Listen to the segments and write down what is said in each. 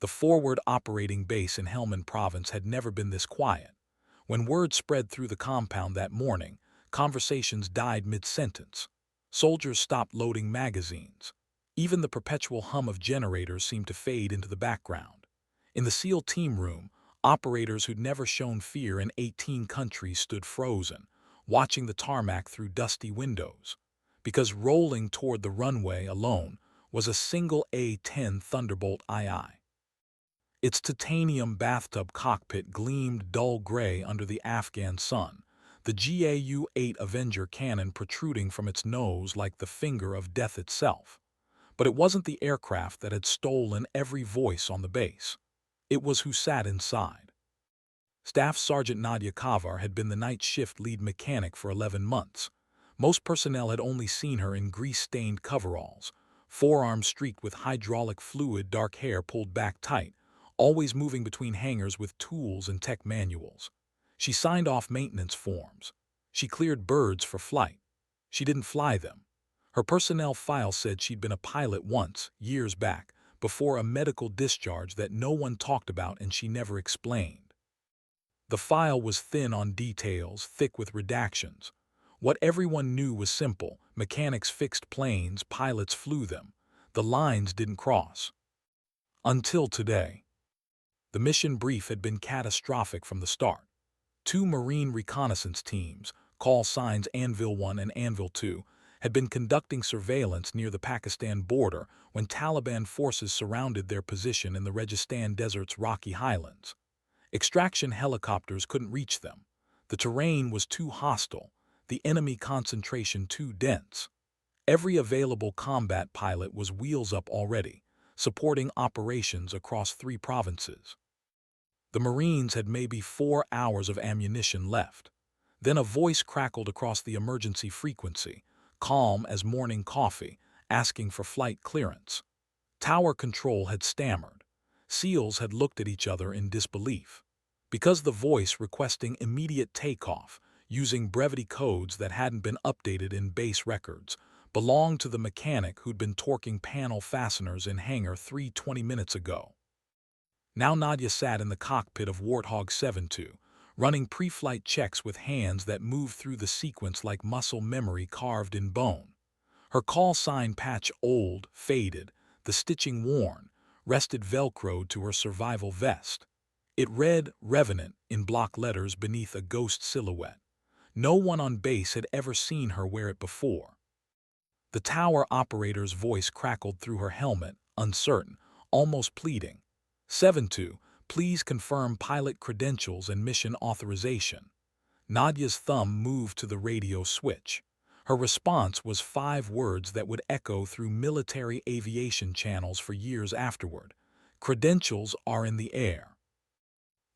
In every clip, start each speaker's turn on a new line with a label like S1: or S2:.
S1: The forward operating base in Helmand Province had never been this quiet. When word spread through the compound that morning, conversations died mid-sentence. Soldiers stopped loading magazines. Even the perpetual hum of generators seemed to fade into the background. In the SEAL team room, operators who'd never shown fear in 18 countries stood frozen, watching the tarmac through dusty windows. Because rolling toward the runway alone was a single A-10 Thunderbolt II. Its titanium bathtub cockpit gleamed dull gray under the Afghan sun, the GAU-8 Avenger cannon protruding from its nose like the finger of death itself. But it wasn't the aircraft that had stolen every voice on the base. It was who sat inside. Staff Sergeant Nadia Kavar had been the night shift lead mechanic for 11 months. Most personnel had only seen her in grease-stained coveralls, forearms streaked with hydraulic fluid, dark hair pulled back tight, always moving between hangars with tools and tech manuals. She signed off maintenance forms. She cleared birds for flight. She didn't fly them. Her personnel file said she'd been a pilot once, years back, before a medical discharge that no one talked about and she never explained. The file was thin on details, thick with redactions. What everyone knew was simple: mechanics fixed planes, pilots flew them. The lines didn't cross. Until today. The mission brief had been catastrophic from the start. 2 Marine reconnaissance teams, call signs Anvil 1 and Anvil 2, had been conducting surveillance near the Pakistan border when Taliban forces surrounded their position in the Rajasthan Desert's rocky highlands. Extraction helicopters couldn't reach them. The terrain was too hostile, the enemy concentration too dense. Every available combat pilot was wheels up already, supporting operations across 3 provinces. The Marines had maybe 4 hours of ammunition left. Then a voice crackled across the emergency frequency, calm as morning coffee, asking for flight clearance. Tower control had stammered. SEALs had looked at each other in disbelief. Because the voice requesting immediate takeoff, using brevity codes that hadn't been updated in base records, belonged to the mechanic who'd been torquing panel fasteners in Hangar 3 20 minutes ago. Now Nadia sat in the cockpit of Warthog 7-2, running pre-flight checks with hands that moved through the sequence like muscle memory carved in bone. Her call sign patch old, faded, the stitching worn, rested velcroed to her survival vest. It read Revenant in block letters beneath a ghost silhouette. No one on base had ever seen her wear it before. The tower operator's voice crackled through her helmet, uncertain, almost pleading. 7-2, please confirm pilot credentials and mission authorization. Nadia's thumb moved to the radio switch. Her response was 5 words that would echo through military aviation channels for years afterward. Credentials are in the air.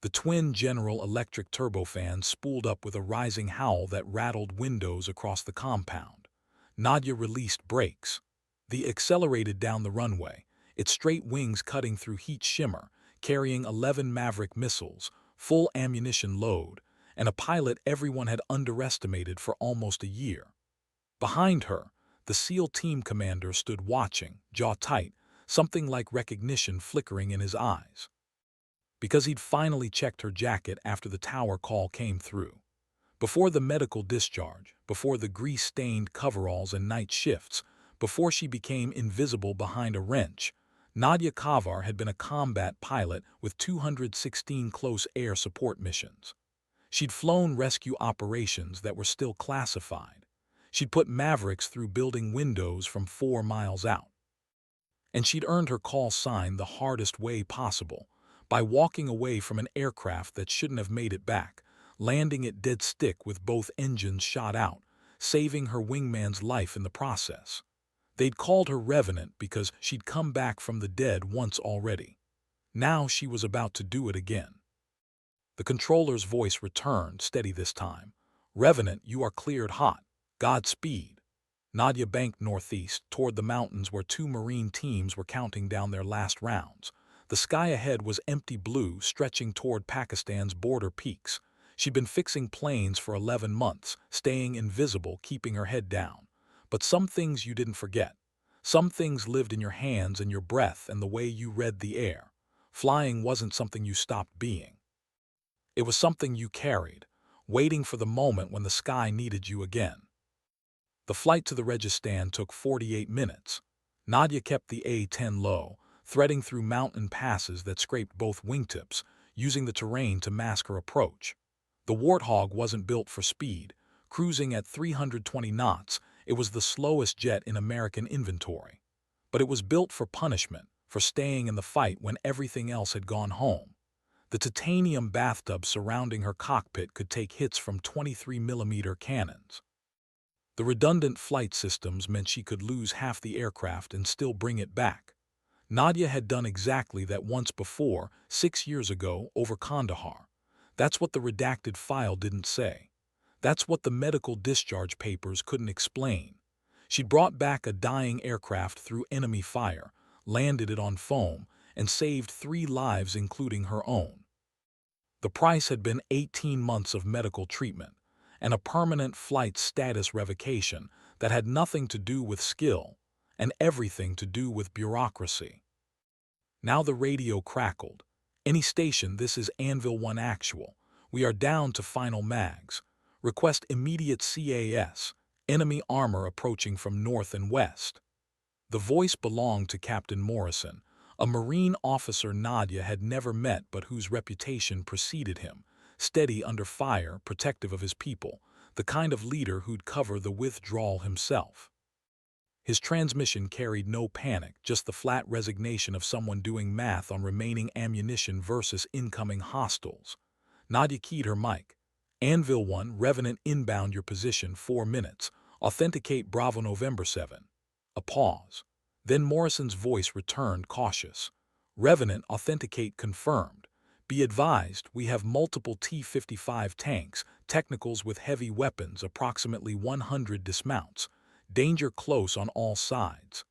S1: The twin General Electric turbofans spooled up with a rising howl that rattled windows across the compound. Nadia released brakes. They accelerated down the runway, its straight wings cutting through heat shimmer, carrying 11 Maverick missiles, full ammunition load, and a pilot everyone had underestimated for almost a year. Behind her, the SEAL team commander stood watching, jaw tight, something like recognition flickering in his eyes. Because he'd finally checked her jacket after the tower call came through. Before the medical discharge, before the grease-stained coveralls and night shifts, before she became invisible behind a wrench, Nadia Kavar had been a combat pilot with 216 close air support missions. She'd flown rescue operations that were still classified. She'd put Mavericks through building windows from 4 miles out. And she'd earned her call sign the hardest way possible, by walking away from an aircraft that shouldn't have made it back, landing it dead stick with both engines shot out, saving her wingman's life in the process. They'd called her Revenant because she'd come back from the dead once already. Now she was about to do it again. The controller's voice returned, steady this time. Revenant, you are cleared hot. Godspeed. Nadia banked northeast, toward the mountains where 2 Marine teams were counting down their last rounds. The sky ahead was empty blue, stretching toward Pakistan's border peaks. She'd been fixing planes for 11 months, staying invisible, keeping her head down. But some things you didn't forget. Some things lived in your hands and your breath and the way you read the air. Flying wasn't something you stopped being. It was something you carried, waiting for the moment when the sky needed you again. The flight to the Registan took 48 minutes. Nadia kept the A-10 low, threading through mountain passes that scraped both wingtips, using the terrain to mask her approach. The Warthog wasn't built for speed. Cruising at 320 knots, it was the slowest jet in American inventory. But it was built for punishment, for staying in the fight when everything else had gone home. The titanium bathtub surrounding her cockpit could take hits from 23mm cannons. The redundant flight systems meant she could lose half the aircraft and still bring it back. Nadia had done exactly that once before, 6 years ago, over Kandahar. That's what the redacted file didn't say. That's what the medical discharge papers couldn't explain. She'd brought back a dying aircraft through enemy fire, landed it on foam, and saved 3 lives including her own. The price had been 18 months of medical treatment and a permanent flight status revocation that had nothing to do with skill and everything to do with bureaucracy. Now the radio crackled. Any station, this is Anvil 1 Actual. We are down to final mags. Request immediate CAS. Enemy armor approaching from north and west. The voice belonged to Captain Morrison, a Marine officer Nadia had never met but whose reputation preceded him. Steady under fire, protective of his people, the kind of leader who'd cover the withdrawal himself. His transmission carried no panic, just the flat resignation of someone doing math on remaining ammunition versus incoming hostiles. Nadia keyed her mic. Anvil 1, Revenant inbound your position 4 minutes. Authenticate Bravo November 7. A pause. Then Morrison's voice returned, cautious. Revenant, authenticate confirmed. Be advised, we have multiple T-55 tanks, technicals with heavy weapons, approximately 100 dismounts. Danger close on all sides.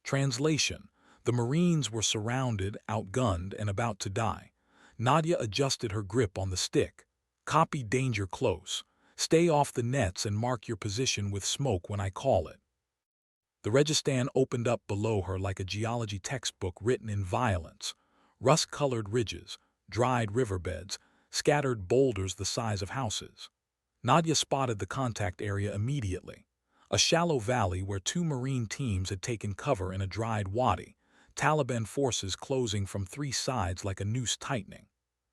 S1: Translation. The Marines were surrounded, outgunned, and about to die. Nadia adjusted her grip on the stick. Copy, danger close. Stay off the nets and mark your position with smoke when I call it. The Registan opened up below her like a geology textbook written in violence. Rust-colored ridges, dried riverbeds, scattered boulders the size of houses. Nadia spotted the contact area immediately. A shallow valley where 2 Marine teams had taken cover in a dried wadi, Taliban forces closing from 3 sides like a noose tightening.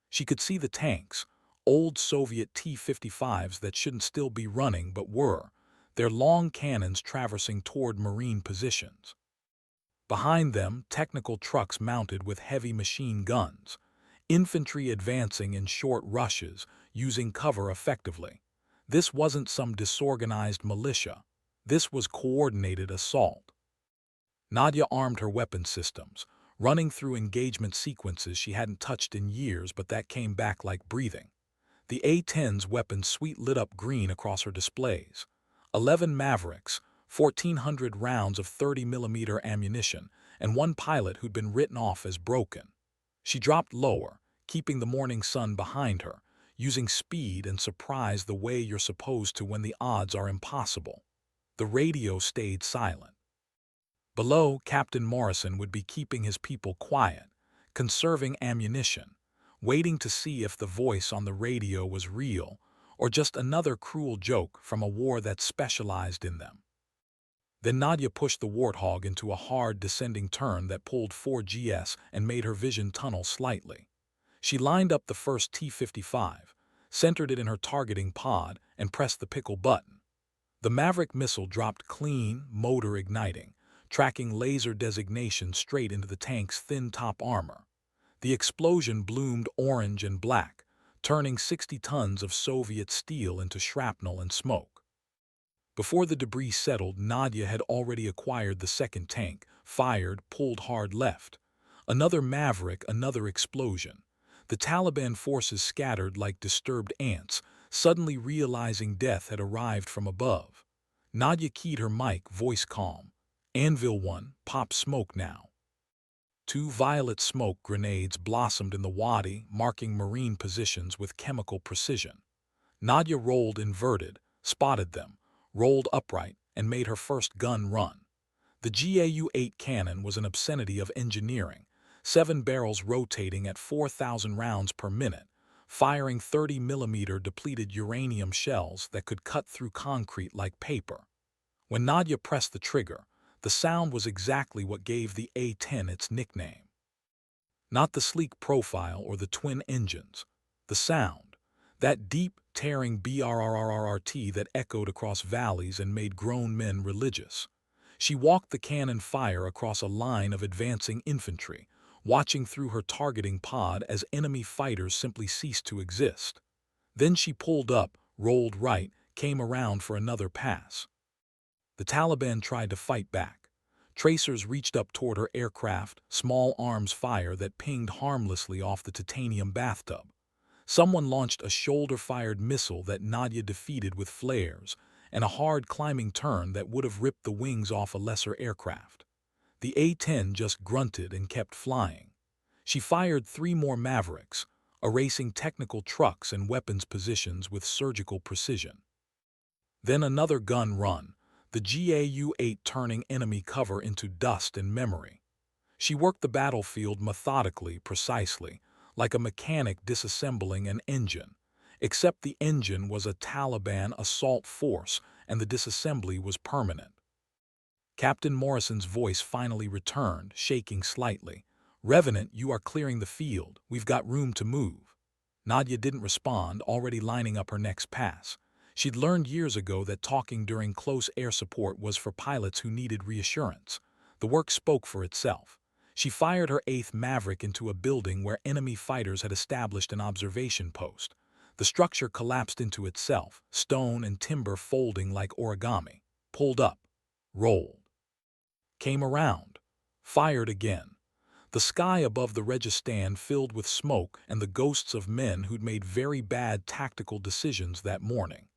S1: She could see the tanks, old Soviet T-55s that shouldn't still be running but were, their long cannons traversing toward Marine positions. Behind them, technical trucks mounted with heavy machine guns, infantry advancing in short rushes, using cover effectively. This wasn't some disorganized militia. This was coordinated assault. Nadia armed her weapon systems, running through engagement sequences she hadn't touched in years, but that came back like breathing. The A-10's weapon suite lit up green across her displays. 11 Mavericks, 1,400 rounds of 30mm ammunition, and 1 pilot who'd been written off as broken. She dropped lower, keeping the morning sun behind her, using speed and surprise the way you're supposed to when the odds are impossible. The radio stayed silent. Below, Captain Morrison would be keeping his people quiet, conserving ammunition, waiting to see if the voice on the radio was real or just another cruel joke from a war that specialized in them. Then Nadia pushed the Warthog into a hard descending turn that pulled 4GS and made her vision tunnel slightly. She lined up the first T-55, centered it in her targeting pod, and pressed the pickle button. The Maverick missile dropped clean, motor igniting, tracking laser designation straight into the tank's thin top armor. The explosion bloomed orange and black, turning 60 tons of Soviet steel into shrapnel and smoke. Before the debris settled, Nadia had already acquired the second tank, fired, pulled hard left. Another Maverick, another explosion. The Taliban forces scattered like disturbed ants, suddenly realizing death had arrived from above. Nadia keyed her mic, voice calm. Anvil 1, pop smoke now. 2 violet smoke grenades blossomed in the wadi, marking Marine positions with chemical precision. Nadia rolled inverted, spotted them, rolled upright, and made her first gun run. The GAU-8 cannon was an obscenity of engineering, 7 barrels rotating at 4,000 rounds per minute, firing 30mm depleted uranium shells that could cut through concrete like paper. When Nadia pressed the trigger, the sound was exactly what gave the A-10 its nickname. Not the sleek profile or the twin engines. The sound. That deep, tearing brrrrt that echoed across valleys and made grown men religious. She walked the cannon fire across a line of advancing infantry, watching through her targeting pod as enemy fighters simply ceased to exist. Then she pulled up, rolled right, came around for another pass. The Taliban tried to fight back. Tracers reached up toward her aircraft, small arms fire that pinged harmlessly off the titanium bathtub. Someone launched a shoulder-fired missile that Nadia defeated with flares, and a hard climbing turn that would have ripped the wings off a lesser aircraft. The A-10 just grunted and kept flying. She fired 3 more Mavericks, erasing technical trucks and weapons positions with surgical precision. Then another gun run, the GAU-8 turning enemy cover into dust and memory. She worked the battlefield methodically, precisely, like a mechanic disassembling an engine, except the engine was a Taliban assault force and the disassembly was permanent. Captain Morrison's voice finally returned, shaking slightly. "Revenant, you are clearing the field. We've got room to move." Nadia didn't respond, already lining up her next pass. She'd learned years ago that talking during close air support was for pilots who needed reassurance. The work spoke for itself. She fired her 8th Maverick into a building where enemy fighters had established an observation post. The structure collapsed into itself, stone and timber folding like origami. Pulled up. Rolled. Came around. Fired again. The sky above the Registan filled with smoke and the ghosts of men who'd made very bad tactical decisions that morning.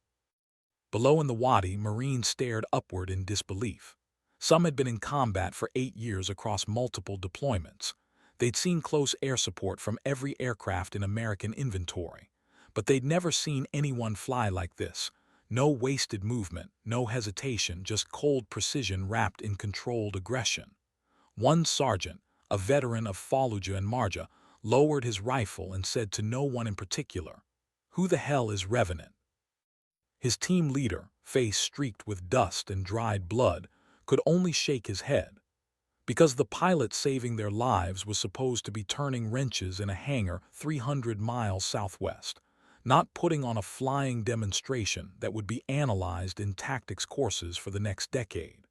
S1: Below in the wadi, Marines stared upward in disbelief. Some had been in combat for 8 years across multiple deployments. They'd seen close air support from every aircraft in American inventory. But they'd never seen anyone fly like this. No wasted movement, no hesitation, just cold precision wrapped in controlled aggression. One sergeant, a veteran of Fallujah and Marja, lowered his rifle and said to no one in particular, "Who the hell is Revenant?" His team leader, face streaked with dust and dried blood, could only shake his head. Because the pilot saving their lives was supposed to be turning wrenches in a hangar 300 miles southwest, not putting on a flying demonstration that would be analyzed in tactics courses for the next decade.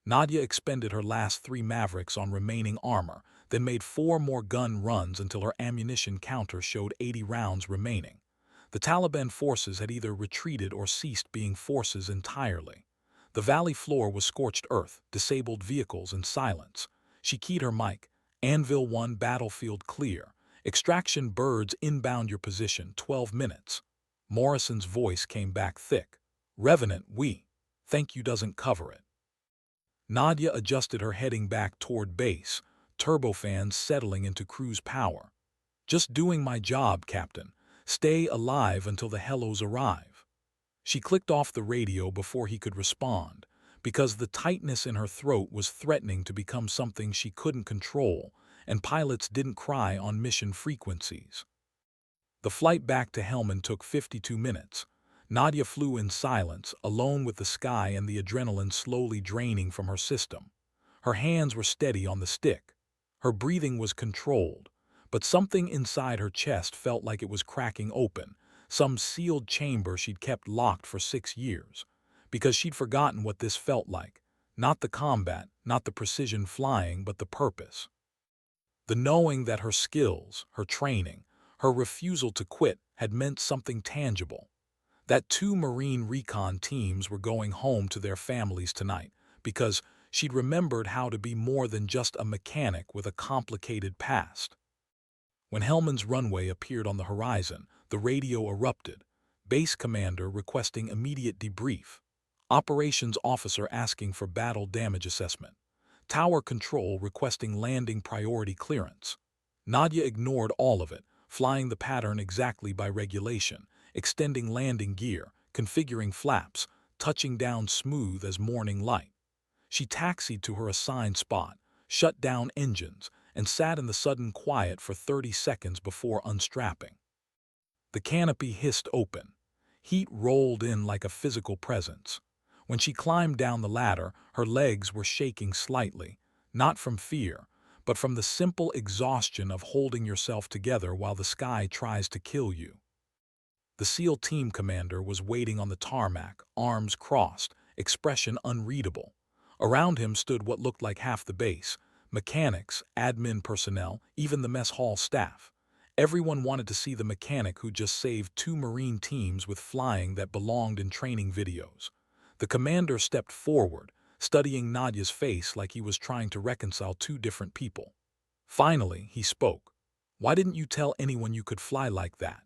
S1: Nadia expended her last 3 Mavericks on remaining armor, then made 4 more gun runs until her ammunition counter showed 80 rounds remaining. The Taliban forces had either retreated or ceased being forces entirely. The valley floor was scorched earth, disabled vehicles, and silence. She keyed her mic. "Anvil 1 battlefield clear. Extraction birds inbound your position, 12 minutes. Morrison's voice came back thick. "Revenant, we. Thank you doesn't cover it." Nadia adjusted her heading back toward base, turbofans settling into cruise power. "Just doing my job, Captain. Stay alive until the hellos arrive." She clicked off the radio before he could respond, because the tightness in her throat was threatening to become something she couldn't control, and pilots didn't cry on mission frequencies. The flight back to Helmand took 52 minutes. Nadia flew in silence, alone with the sky and the adrenaline slowly draining from her system. Her hands were steady on the stick. Her breathing was controlled, but something inside her chest felt like it was cracking open, some sealed chamber she'd kept locked for 6 years, because she'd forgotten what this felt like. Not the combat, not the precision flying, but the purpose. The knowing that her skills, her training, her refusal to quit had meant something tangible. That 2 Marine recon teams were going home to their families tonight, because she'd remembered how to be more than just a mechanic with a complicated past. When Helmand's runway appeared on the horizon, the radio erupted. Base commander requesting immediate debrief. Operations officer asking for battle damage assessment. Tower control requesting landing priority clearance. Nadia ignored all of it, flying the pattern exactly by regulation, extending landing gear, configuring flaps, touching down smooth as morning light. She taxied to her assigned spot, shut down engines, and sat in the sudden quiet for 30 seconds before unstrapping. The canopy hissed open. Heat rolled in like a physical presence. When she climbed down the ladder, her legs were shaking slightly, not from fear, but from the simple exhaustion of holding yourself together while the sky tries to kill you. The SEAL team commander was waiting on the tarmac, arms crossed, expression unreadable. Around him stood what looked like half the base: mechanics, admin personnel, even the mess hall staff. Everyone wanted to see the mechanic who just saved 2 Marine teams with flying that belonged in training videos. The commander stepped forward, studying Nadia's face like he was trying to reconcile 2 different people. Finally, he spoke. "Why didn't you tell anyone you could fly like that?"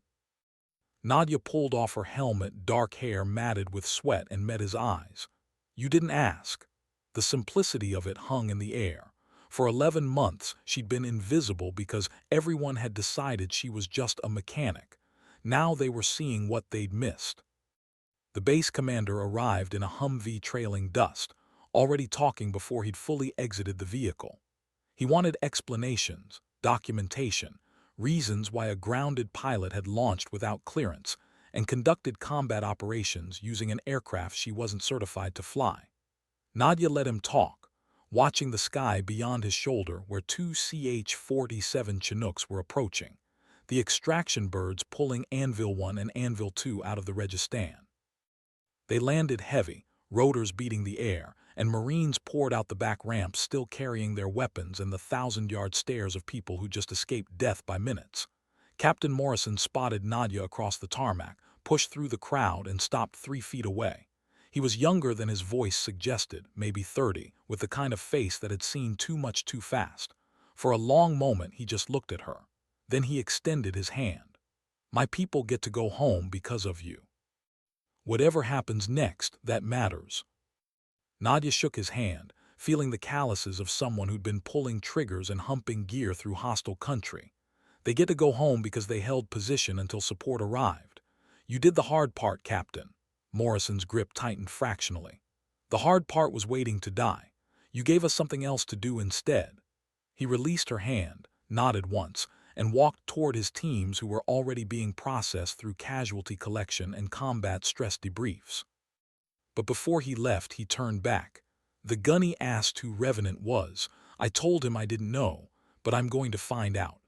S1: Nadia pulled off her helmet, dark hair matted with sweat, and met his eyes. "You didn't ask." The simplicity of it hung in the air. For 11 months, she'd been invisible because everyone had decided she was just a mechanic. Now they were seeing what they'd missed. The base commander arrived in a Humvee trailing dust, already talking before he'd fully exited the vehicle. He wanted explanations, documentation, reasons why a grounded pilot had launched without clearance and conducted combat operations using an aircraft she wasn't certified to fly. Nadia let him talk, watching the sky beyond his shoulder where 2 CH-47 Chinooks were approaching, the extraction birds pulling Anvil 1 and Anvil 2 out of the Registan. They landed heavy, rotors beating the air, and Marines poured out the back ramps still carrying their weapons and the 1,000-yard stares of people who just escaped death by minutes. Captain Morrison spotted Nadia across the tarmac, pushed through the crowd, and stopped 3 feet away. He was younger than his voice suggested, maybe 30, with the kind of face that had seen too much too fast. For a long moment he just looked at her. Then he extended his hand. "My people get to go home because of you. Whatever happens next, that matters." Nadia shook his hand, feeling the calluses of someone who'd been pulling triggers and humping gear through hostile country. "They get to go home because they held position until support arrived. You did the hard part, Captain." Morrison's grip tightened fractionally. "The hard part was waiting to die. You gave us something else to do instead." He released her hand, nodded once, and walked toward his teams who were already being processed through casualty collection and combat stress debriefs. But before he left, he turned back. "The gunny asked who Revenant was. I told him I didn't know, but I'm going to find out."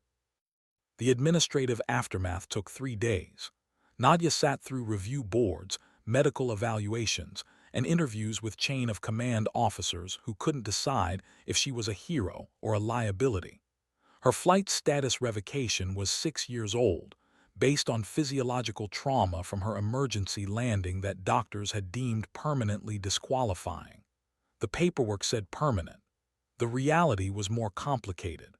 S1: The administrative aftermath took 3 days. Nadia sat through review boards, medical evaluations, and interviews with chain of command officers who couldn't decide if she was a hero or a liability. Her flight status revocation was 6 years old, based on physiological trauma from her emergency landing that doctors had deemed permanently disqualifying. The paperwork said permanent. The reality was more complicated.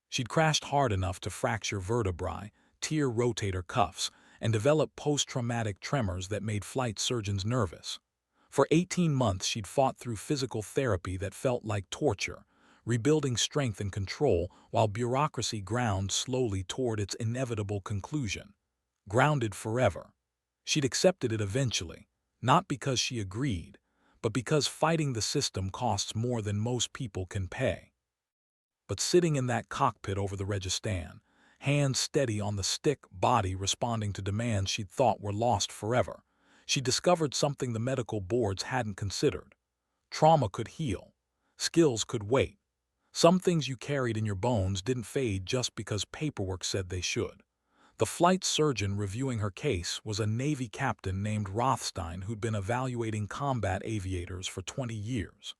S1: She'd crashed hard enough to fracture vertebrae, tear rotator cuffs, and develop post-traumatic tremors that made flight surgeons nervous. For 18 months she'd fought through physical therapy that felt like torture, rebuilding strength and control while bureaucracy ground slowly toward its inevitable conclusion. Grounded forever. She'd accepted it eventually, not because she agreed, but because fighting the system costs more than most people can pay. But sitting in that cockpit over the Registan, hands steady on the stick, body responding to demands she'd thought were lost forever, she discovered something the medical boards hadn't considered. Trauma could heal. Skills could wait. Some things you carried in your bones didn't fade just because paperwork said they should. The flight surgeon reviewing her case was a Navy captain named Rothstein who'd been evaluating combat aviators for 20 years.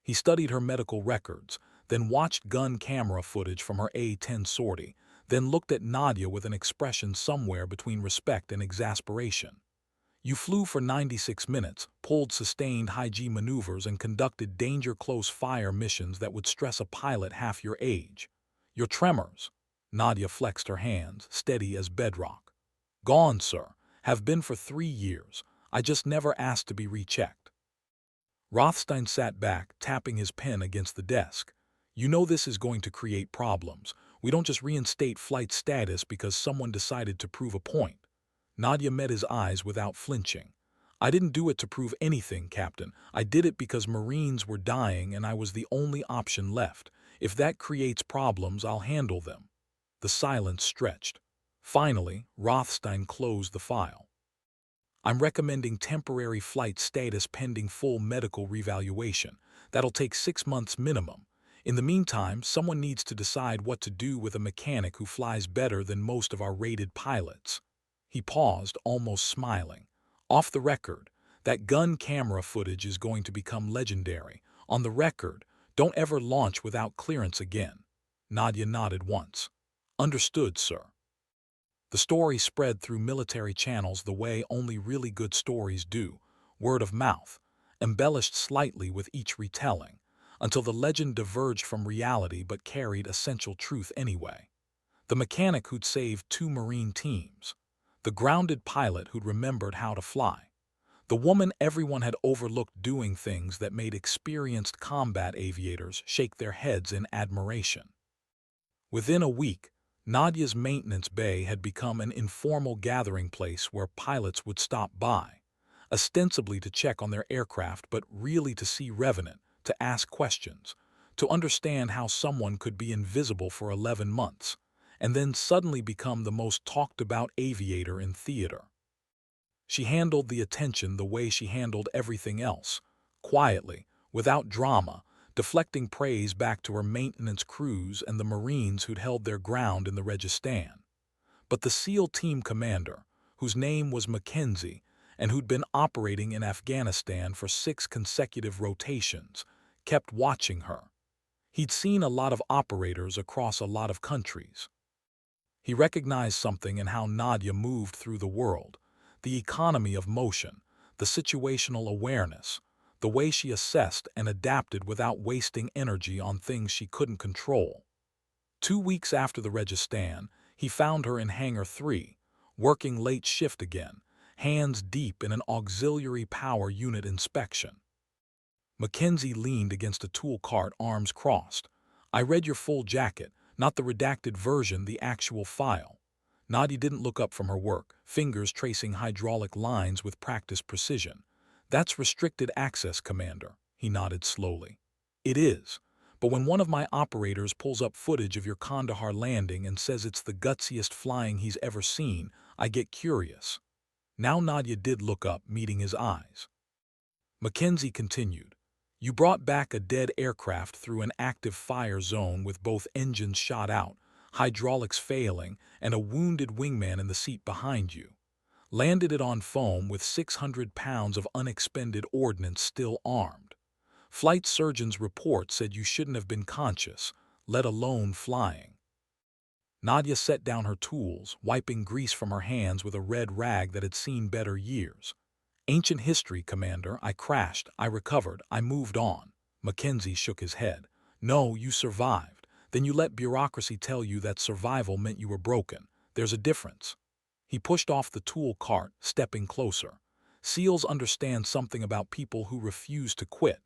S1: He studied her medical records, then watched gun camera footage from her A-10 sortie, then looked at Nadia with an expression somewhere between respect and exasperation. "You flew for 96 minutes, pulled sustained high-G maneuvers, and conducted danger-close fire missions that would stress a pilot half your age. Your tremors," Nadia flexed her hands, steady as bedrock. "Gone, sir. Have been for 3 years. I just never asked to be rechecked." Rothstein sat back, tapping his pen against the desk. "You know this is going to create problems. We don't just reinstate flight status because someone decided to prove a point." Nadia met his eyes without flinching. "I didn't do it to prove anything, Captain. I did it because Marines were dying and I was the only option left. If that creates problems, I'll handle them. The silence stretched. Finally, Rothstein closed the file. I'm recommending temporary flight status pending full medical revaluation. That'll take 6 months minimum. In the meantime, someone needs to decide what to do with a mechanic who flies better than most of our rated pilots. He paused, almost smiling. Off the record, that gun camera footage is going to become legendary. On the record, don't ever launch without clearance again. Nadia nodded once. Understood, sir. The story spread through military channels the way only really good stories do, word of mouth, embellished slightly with each retelling, until the legend diverged from reality but carried essential truth anyway. The mechanic who'd saved 2 Marine teams, the grounded pilot who'd remembered how to fly, the woman everyone had overlooked doing things that made experienced combat aviators shake their heads in admiration. Within a week, Nadia's maintenance bay had become an informal gathering place where pilots would stop by, ostensibly to check on their aircraft but really to see Revenant, to ask questions, to understand how someone could be invisible for 11 months, and then suddenly become the most talked-about aviator in theater. She handled the attention the way she handled everything else, quietly, without drama, deflecting praise back to her maintenance crews and the Marines who'd held their ground in the Registan. But the SEAL team commander, whose name was Mackenzie and who'd been operating in Afghanistan for 6 consecutive rotations, kept watching her. He'd seen a lot of operators across a lot of countries. He recognized something in how Nadia moved through the world, the economy of motion, the situational awareness, the way she assessed and adapted without wasting energy on things she couldn't control. 2 weeks after the Registan, he found her in Hangar 3, working late shift again, hands deep in an auxiliary power unit inspection. Mackenzie leaned against a tool cart, arms crossed. I read your full jacket, not the redacted version, the actual file. Nadia didn't look up from her work, fingers tracing hydraulic lines with practiced precision. That's restricted access, Commander, he nodded slowly. It is. But when one of my operators pulls up footage of your Kandahar landing and says it's the gutsiest flying he's ever seen, I get curious. Now Nadia did look up, meeting his eyes. Mackenzie continued. You brought back a dead aircraft through an active fire zone with both engines shot out, hydraulics failing, and a wounded wingman in the seat behind you. Landed it on foam with 600 pounds of unexpended ordnance still armed. Flight surgeon's report said you shouldn't have been conscious, let alone flying. Nadia set down her tools, wiping grease from her hands with a red rag that had seen better years. Ancient history, Commander. I crashed, I recovered, I moved on. Mackenzie shook his head. No, you survived. Then you let bureaucracy tell you that survival meant you were broken. There's a difference. He pushed off the tool cart, stepping closer. SEALs understand something about people who refuse to quit.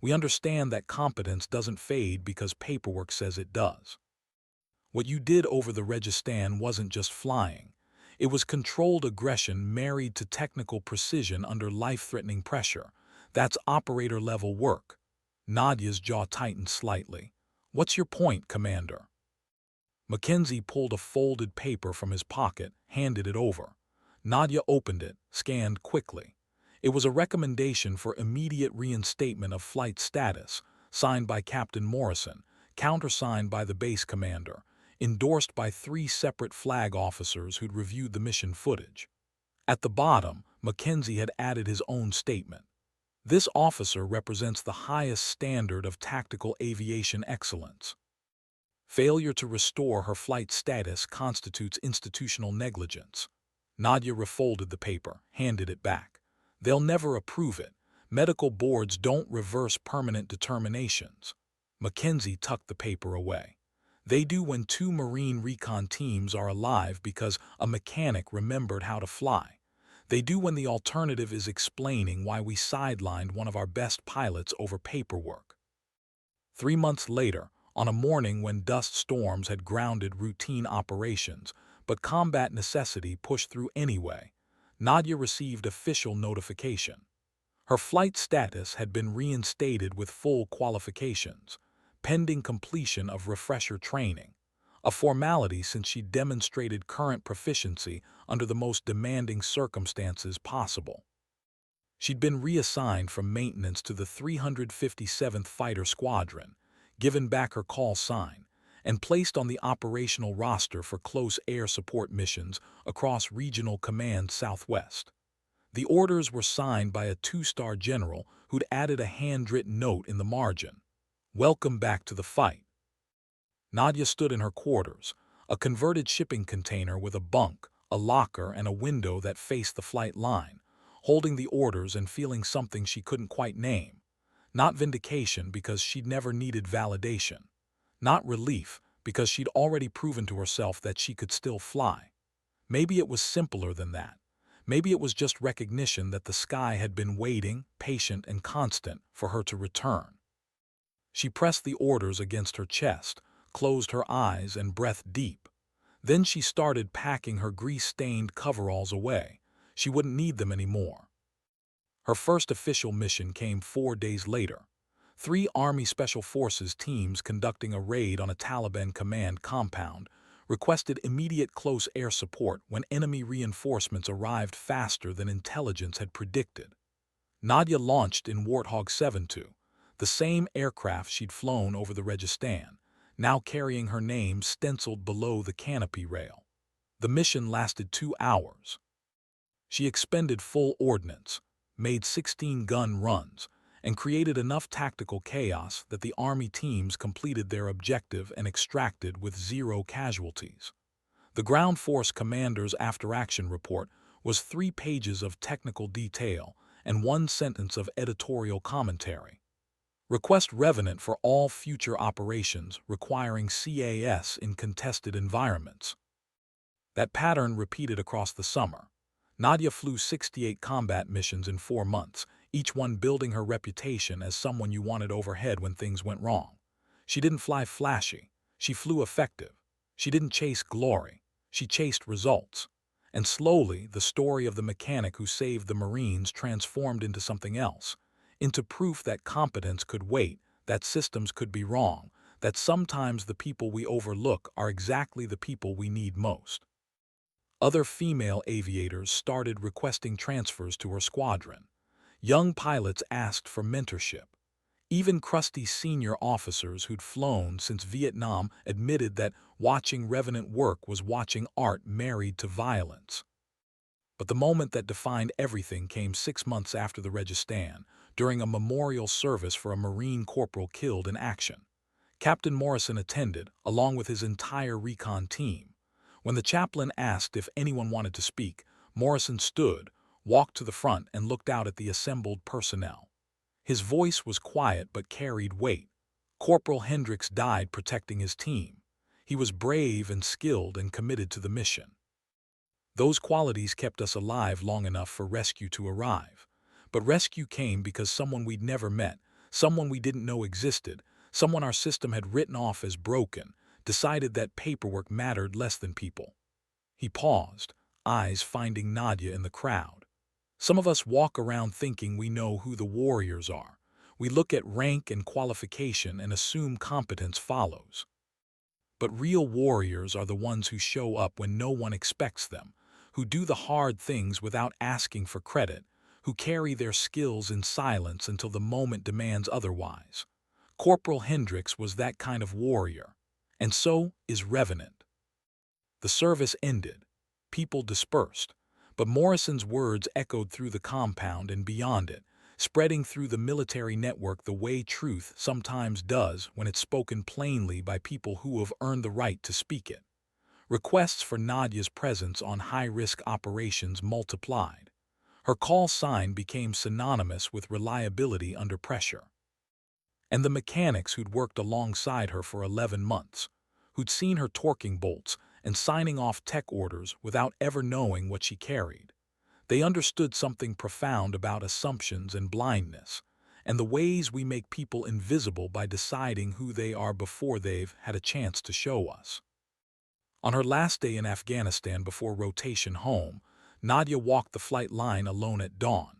S1: We understand that competence doesn't fade because paperwork says it does. What you did over the Registan wasn't just flying. It was controlled aggression married to technical precision under life-threatening pressure. That's operator-level work. Nadia's jaw tightened slightly. What's your point, Commander? Mackenzie pulled a folded paper from his pocket, handed it over. Nadia opened it, scanned quickly. It was a recommendation for immediate reinstatement of flight status, signed by Captain Morrison, countersigned by the base commander, endorsed by 3 separate flag officers who'd reviewed the mission footage. At the bottom, Mackenzie had added his own statement. This officer represents the highest standard of tactical aviation excellence. Failure to restore her flight status constitutes institutional negligence. Nadia refolded the paper, handed it back. They'll never approve it. Medical boards don't reverse permanent determinations. Mackenzie tucked the paper away. They do when 2 Marine recon teams are alive because a mechanic remembered how to fly. They do when the alternative is explaining why we sidelined one of our best pilots over paperwork. 3 months later, on a morning when dust storms had grounded routine operations, but combat necessity pushed through anyway, Nadia received official notification. Her flight status had been reinstated with full qualifications. pending completion of refresher training, a formality since she demonstrated current proficiency under the most demanding circumstances possible. She'd been reassigned from maintenance to the 357th Fighter Squadron, given back her call sign, and placed on the operational roster for close air support missions across Regional Command Southwest. The orders were signed by a two-star general who'd added a handwritten note in the margin. "Welcome back to the fight." Nadia stood in her quarters, a converted shipping container with a bunk, a locker, and a window that faced the flight line, holding the orders and feeling something she couldn't quite name. Not vindication because she'd never needed validation. Not relief because she'd already proven to herself that she could still fly. Maybe it was simpler than that. Maybe it was just recognition that the sky had been waiting, patient and constant, for her to return. She pressed the orders against her chest, closed her eyes and breathed deep. Then she started packing her grease-stained coveralls away. She wouldn't need them anymore. Her first official mission came 4 days later. 3 Army Special Forces teams conducting a raid on a Taliban command compound requested immediate close air support when enemy reinforcements arrived faster than intelligence had predicted. Nadia launched in Warthog 7-2, the same aircraft she'd flown over the Registan, now carrying her name stenciled below the canopy rail. The mission lasted 2 hours. She expended full ordnance, made 16-gun runs, and created enough tactical chaos that the Army teams completed their objective and extracted with 0 casualties. The ground force commander's after-action report was 3 pages of technical detail and 1 sentence of editorial commentary. Request Revenant for all future operations requiring CAS in contested environments. That pattern repeated across the summer. Nadia flew 68 combat missions in 4 months, each one building her reputation as someone you wanted overhead when things went wrong. She didn't fly flashy. She flew effective. She didn't chase glory. She chased results. And slowly, the story of the mechanic who saved the Marines transformed into something else, into proof that competence could wait, that systems could be wrong, that sometimes the people we overlook are exactly the people we need most. Other female aviators started requesting transfers to her squadron. Young pilots asked for mentorship. Even crusty senior officers who'd flown since Vietnam admitted that watching Revenant work was watching art married to violence. But the moment that defined everything came 6 months after the Registan, during a memorial service for a Marine corporal killed in action. Captain Morrison attended, along with his entire recon team. When the chaplain asked if anyone wanted to speak, Morrison stood, walked to the front and looked out at the assembled personnel. His voice was quiet but carried weight. Corporal Hendricks died protecting his team. He was brave and skilled and committed to the mission. Those qualities kept us alive long enough for rescue to arrive. But rescue came because someone we'd never met, someone we didn't know existed, someone our system had written off as broken, decided that paperwork mattered less than people. He paused, eyes finding Nadia in the crowd. Some of us walk around thinking we know who the warriors are. We look at rank and qualification and assume competence follows. But real warriors are the ones who show up when no one expects them, who do the hard things without asking for credit, who carry their skills in silence until the moment demands otherwise. Corporal Hendricks was that kind of warrior, and so is Revenant. The service ended. People dispersed, but Morrison's words echoed through the compound and beyond it, spreading through the military network the way truth sometimes does when it's spoken plainly by people who have earned the right to speak it. Requests for Nadia's presence on high-risk operations multiplied. Her call sign became synonymous with reliability under pressure. And the mechanics who'd worked alongside her for 11 months, who'd seen her torquing bolts and signing off tech orders without ever knowing what she carried, they understood something profound about assumptions and blindness, and the ways we make people invisible by deciding who they are before they've had a chance to show us. On her last day in Afghanistan before rotation home, Nadia walked the flight line alone at dawn.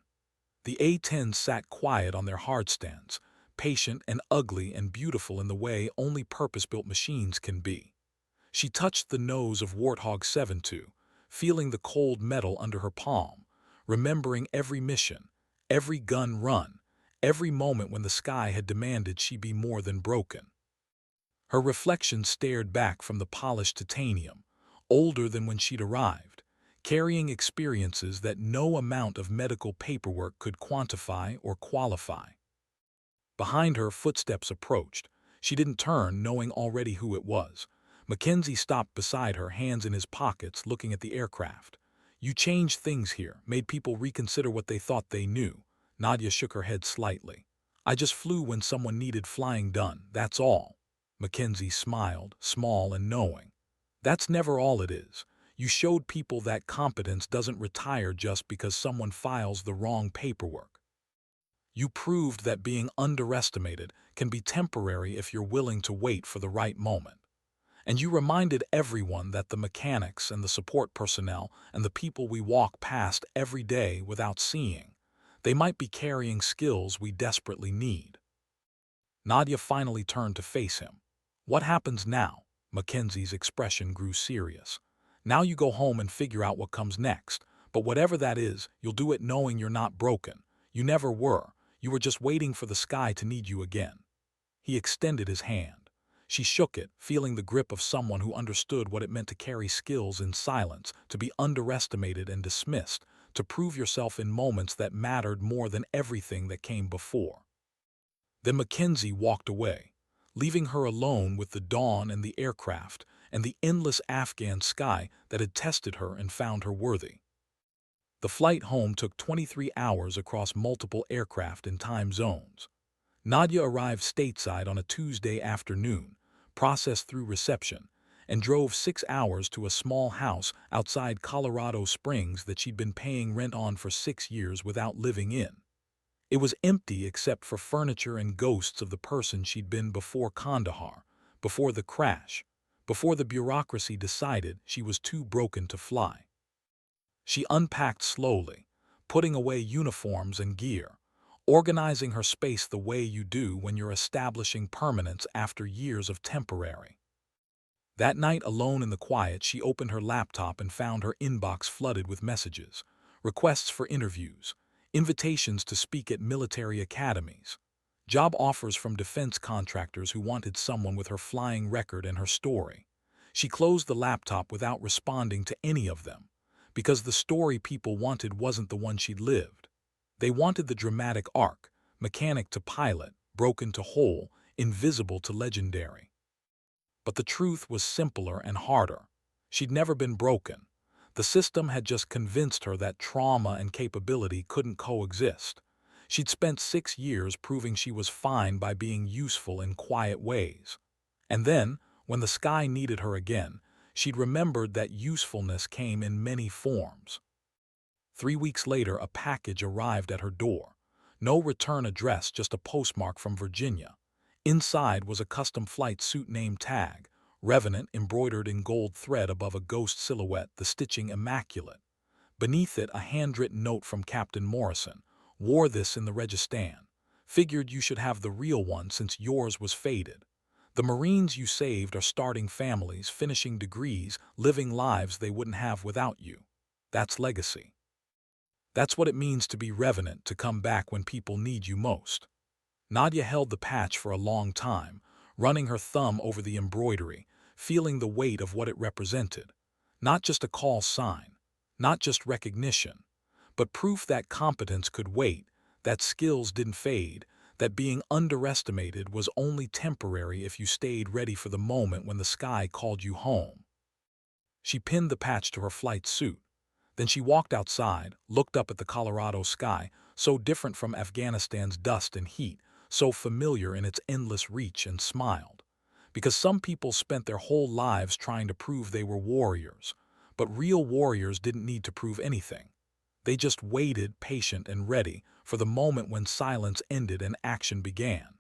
S1: The A-10s sat quiet on their hardstands, patient and ugly and beautiful in the way only purpose-built machines can be. She touched the nose of Warthog 72, feeling the cold metal under her palm, remembering every mission, every gun run, every moment when the sky had demanded she be more than broken. Her reflection stared back from the polished titanium, older than when she'd arrived, carrying experiences that no amount of medical paperwork could quantify or qualify. Behind her, footsteps approached. She didn't turn, knowing already who it was. Mackenzie stopped beside her, hands in his pockets, looking at the aircraft. "You changed things here, made people reconsider what they thought they knew." Nadia shook her head slightly. "I just flew when someone needed flying done, that's all." Mackenzie smiled, small and knowing. "That's never all it is. You showed people that competence doesn't retire just because someone files the wrong paperwork. You proved that being underestimated can be temporary if you're willing to wait for the right moment. And you reminded everyone that the mechanics and the support personnel and the people we walk past every day without seeing, they might be carrying skills we desperately need." Nadia finally turned to face him. "What happens now?" Mackenzie's expression grew serious. "Now you go home and figure out what comes next. But whatever that is, you'll do it knowing you're not broken. You never were. You were just waiting for the sky to need you again." He extended his hand. She shook it, feeling the grip of someone who understood what it meant to carry skills in silence, to be underestimated and dismissed, to prove yourself in moments that mattered more than everything that came before. Then Mackenzie walked away, leaving her alone with the dawn and the aircraft and the endless Afghan sky that had tested her and found her worthy. The flight home took 23 hours across multiple aircraft and time zones. Nadia arrived stateside on a Tuesday afternoon, processed through reception, and drove 6 hours to a small house outside Colorado Springs that she'd been paying rent on for 6 years without living in. It was empty except for furniture and ghosts of the person she'd been before Kandahar, before the crash, before the bureaucracy decided she was too broken to fly. She unpacked slowly, putting away uniforms and gear, organizing her space the way you do when you're establishing permanence after years of temporary. That night, alone in the quiet, she opened her laptop and found her inbox flooded with messages, requests for interviews, invitations to speak at military academies, job offers from defense contractors who wanted someone with her flying record and her story. She closed the laptop without responding to any of them, because the story people wanted wasn't the one she'd lived. They wanted the dramatic arc, mechanic to pilot, broken to whole, invisible to legendary. But the truth was simpler and harder. She'd never been broken. The system had just convinced her that trauma and capability couldn't coexist. She'd spent 6 years proving she was fine by being useful in quiet ways. And then, when the sky needed her again, she'd remembered that usefulness came in many forms. 3 weeks later, a package arrived at her door. No return address, just a postmark from Virginia. Inside was a custom flight suit name tag, Revenant, embroidered in gold thread above a ghost silhouette, the stitching immaculate. Beneath it, a handwritten note from Captain Morrison. "Wore this in the Registan. Figured you should have the real one since yours was faded. The Marines you saved are starting families, finishing degrees, living lives they wouldn't have without you. That's legacy. That's what it means to be Revenant, to come back when people need you most." Nadia held the patch for a long time, running her thumb over the embroidery, feeling the weight of what it represented. Not just a call sign, not just recognition, but proof that competence could wait, that skills didn't fade, that being underestimated was only temporary if you stayed ready for the moment when the sky called you home. She pinned the patch to her flight suit. Then she walked outside, looked up at the Colorado sky, so different from Afghanistan's dust and heat, so familiar in its endless reach, and smiled. Because some people spent their whole lives trying to prove they were warriors, but real warriors didn't need to prove anything. They just waited, patient and ready, for the moment when silence ended and action began.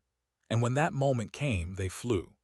S1: And when that moment came, they flew.